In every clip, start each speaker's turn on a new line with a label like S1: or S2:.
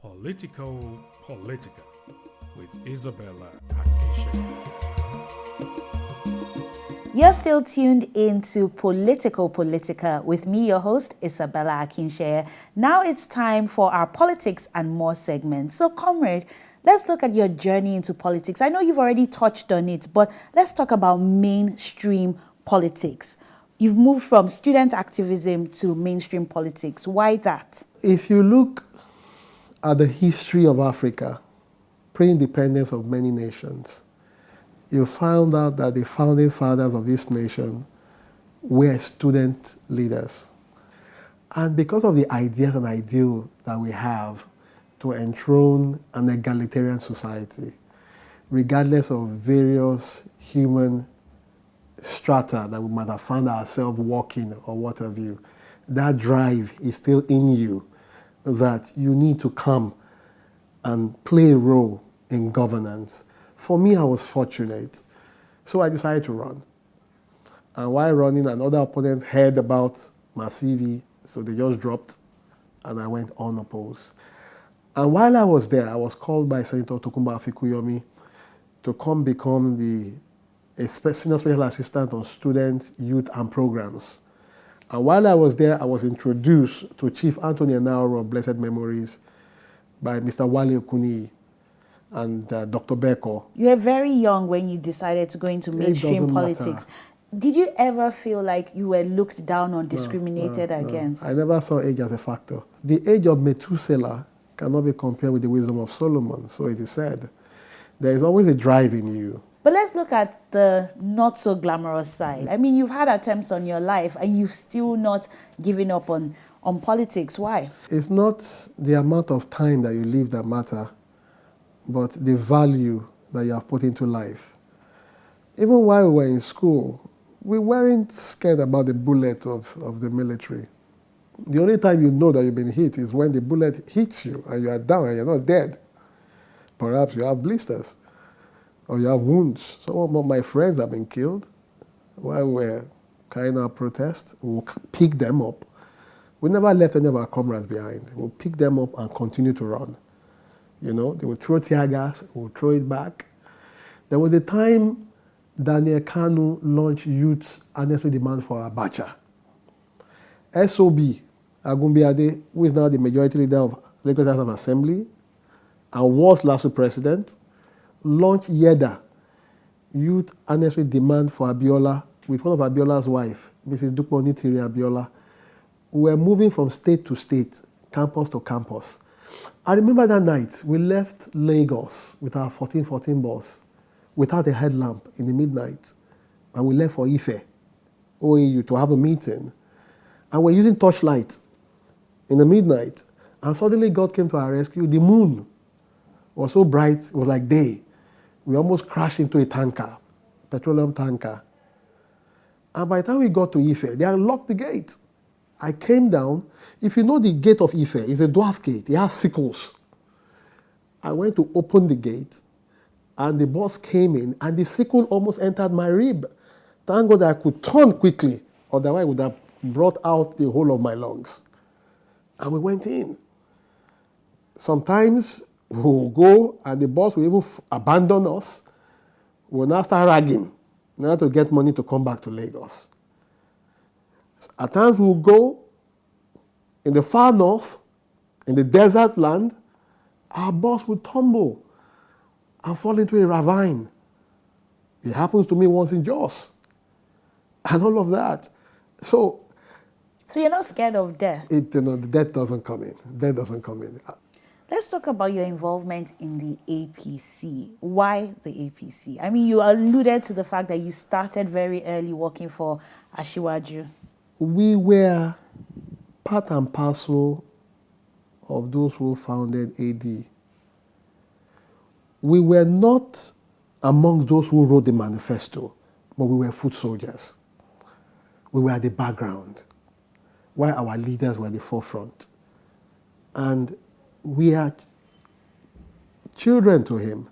S1: Politico Politica with Isabella Akinseye.
S2: You're still tuned into Politico Politica with me, your host, Isabella Akinseye. Now it's time for our politics and more segments. So, comrade, let's look at your journey into politics. I know you've already touched on it, but let's talk about mainstream politics. You've moved from student activism to mainstream politics. Why that?
S3: If you look at the history of Africa, pre-independence of many nations, you found out that the founding fathers of this nation were student leaders. And because of the ideas and ideal that we have to enthrone an egalitarian society, regardless of various human strata that we might have found ourselves walking or what have you, that drive is still in you, that you need to come and play a role in governance. For me, I was fortunate, so I decided to run. And while running, another opponent heard about my CV, so they just dropped, and I went unopposed. And while I was there, I was called by Senator Tokunbo Afikuyomi to come become the Senior Special Assistant on Student, Youth, and Programs. And while I was there, I was introduced to Chief Anthony Enaoro of Blessed Memories by Mr. Wale Okuni and Dr. Beko.
S2: You were very young when you decided to go into mainstream politics. Did you ever feel like you were looked down on, discriminated against?
S3: I never saw age as a factor. The age of Methuselah cannot be compared with the wisdom of Solomon, so it is said. There is always a drive in you.
S2: But let's look at the not so glamorous side. I mean, you've had attempts on your life and you've still not given up on politics. Why?
S3: It's not the amount of time that you live that matter, but the value that you have put into life. Even while we were in school, we weren't scared about the bullet of the military. The only time you know that you've been hit is when the bullet hits you and you are down and you're not dead. Perhaps you have blisters or you have wounds. Some of my friends have been killed while we were carrying out protests. We'll pick them up. We never left any of our comrades behind. We'll pick them up and continue to run. You know, they would throw tear gas, we'll throw it back. There was a time Daniel Kanu launched Youth Unnecessary Demand for Abacha. SOB, Agumbiade, who is now the majority leader of Lagos House of Assembly and was LASU president, launched YEDA, Youth Unnecessary Demand for Abiola, with one of Abiola's wife, Mrs. Dukmoni Tiri Abiola. We were moving from state to state, campus to campus. I remember that night, we left Lagos with our 1414 bus without a headlamp in the midnight. And we left for Ife, OAU, to have a meeting. And we're using torchlight in the midnight. And suddenly God came to our rescue. The moon was so bright, it was like day. We almost crashed into a tanker, petroleum tanker. And by the time we got to Ife, they unlocked the gate. I came down. If you know the gate of Ife, it's a dwarf gate. It has sickles. I went to open the gate, and the boss came in, and the sickle almost entered my rib. Thank God I could turn quickly, otherwise I would have brought out the whole of my lungs. And we went in. Sometimes we'll go, and the boss will even abandon us. We'll now start ragging in order to get money to come back to Lagos. At times we'll go in the far north, in the desert land, our bus would tumble and fall into a ravine. It happens to me once in Jos, and all of that. So
S2: you're not scared of death?
S3: The death doesn't come in. Death doesn't come in.
S2: Let's talk about your involvement in the APC. Why the APC? I mean, you alluded to the fact that you started very early working for Asiwaju.
S3: We were part and parcel of those who founded AD. We were not among those who wrote the manifesto, but we were foot soldiers. We were at the background, while our leaders were at the forefront. And we are children to him.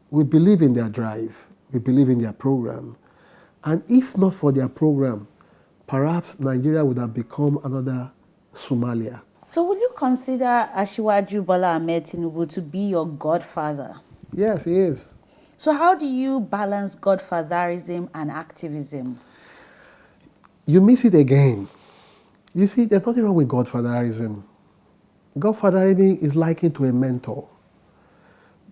S3: We believe in their drive. We believe in their program. And if not for their program, perhaps Nigeria would have become another Somalia.
S2: So would you consider Asiwaju Bola Ahmed Tinubu to be your godfather?
S3: Yes, he is.
S2: So how do you balance godfatherism and activism?
S3: You miss it again. You see, there's nothing wrong with godfatherism. Godfatherism is likened to a mentor.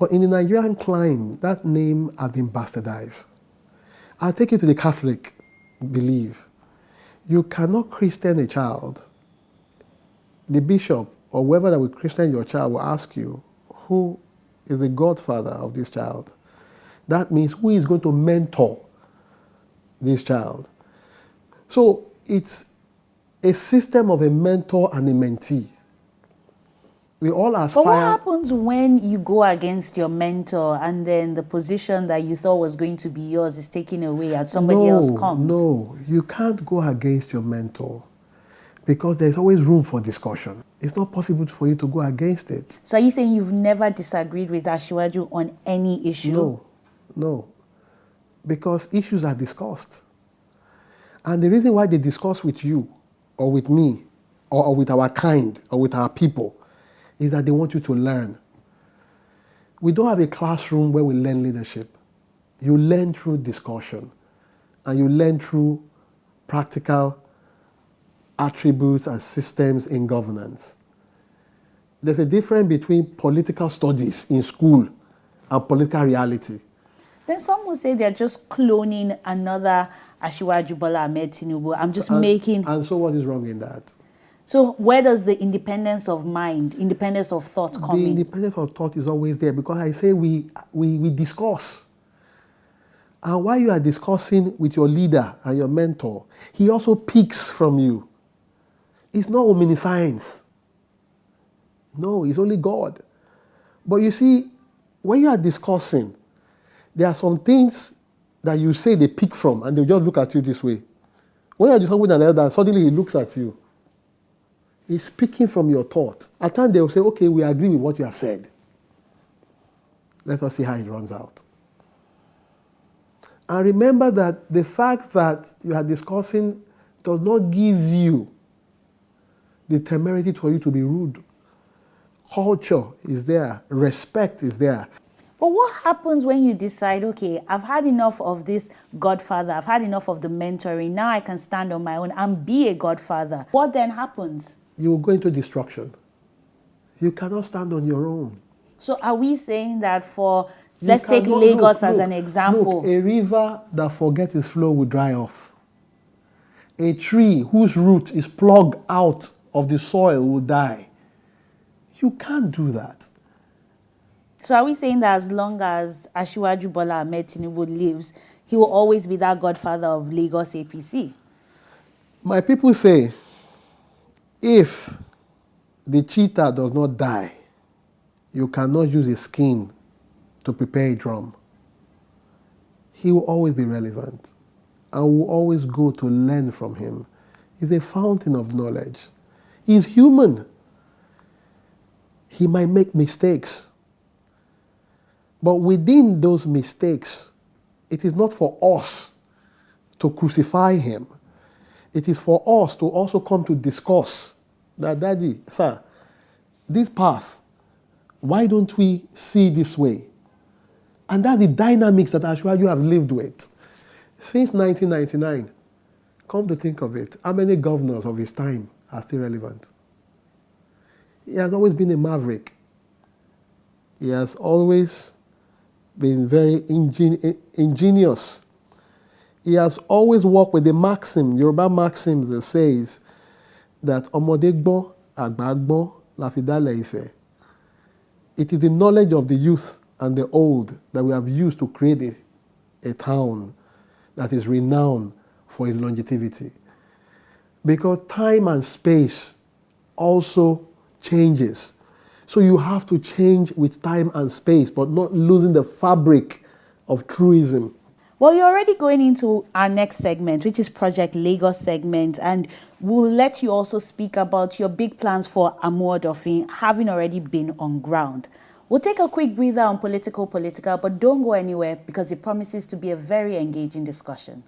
S3: But in the Nigerian climb, that name has been bastardized. I'll take you to the Catholic belief. You cannot Christian a child. The bishop or whoever that will Christian your child will ask you, who is the godfather of this child? That means who is going to mentor this child? So it's a system of a mentor and a mentee. We all aspire.
S2: But what happens when you go against your mentor and then the position that you thought was going to be yours is taken away and somebody else comes?
S3: No, you can't go against your mentor because there's always room for discussion. It's not possible for you to go against it.
S2: So are you saying you've never disagreed with Asiwaju on any issue?
S3: No. Because issues are discussed. And the reason why they discuss with you or with me or with our kind or with our people is that they want you to learn. We don't have a classroom where we learn leadership. You learn through discussion and you learn through practical attributes and systems in governance. There's a difference between political studies in school and political reality.
S2: Then some will say they're just cloning another Asiwaju Bola Ahmed Tinubu. I'm just making...
S3: And so what is wrong in that?
S2: So where does the independence of mind, independence of thought come in?
S3: The independence of thought is always there because I say we discuss. And while you are discussing with your leader and your mentor, he also picks from you. It's not omniscience. No, it's only God. But you see, when you are discussing, there are some things that you say they pick from and they'll just look at you this way. When you are discussing with an elder, suddenly he looks at you. He's speaking from your thought. At times they will say, okay, we agree with what you have said. Let us see how it runs out. And remember that the fact that you are discussing does not give you the temerity for you to be rude. Culture is there. Respect is there.
S2: But what happens when you decide, okay, I've had enough of this godfather, I've had enough of the mentoring, now I can stand on my own and be a godfather? What then happens?
S3: You will go into destruction. You cannot stand on your own.
S2: So are we saying that let's take Lagos as an example.
S3: Look, a river that forgets its flow will dry off. A tree whose root is plugged out of the soil will die. You can't do that.
S2: So are we saying that as long as Asiwaju Bola Ahmed Tinubu lives, he will always be that godfather of Lagos APC?
S3: My people say, if the cheetah does not die, you cannot use his skin to prepare a drum. He will always be relevant and will always go to learn from him. He's a fountain of knowledge. He's human. He might make mistakes. But within those mistakes, it is not for us to crucify him. It is for us to also come to discuss that, Daddy, sir, this path, why don't we see this way? And that's the dynamics that Asiwaju have lived with. Since 1999, come to think of it, how many governors of his time are still relevant? He has always been a maverick. He has always been very ingenious. He has always worked with the maxim, Yoruba maxim that says that Ọmọdé gbọ́n, àgbà gbọ́n, la fi dálẹ̀ Ifẹ̀. It is the knowledge of the youth and the old that we have used to create a town that is renowned for its longevity. Because time and space also changes. So you have to change with time and space, but not losing the fabric of truism.
S2: Well, you're already going into our next segment, which is Project Lagos segment, and we'll let you also speak about your big plans for Amuwo Odofin, having already been on ground. We'll take a quick breather on Politico Politica, but don't go anywhere because it promises to be a very engaging discussion.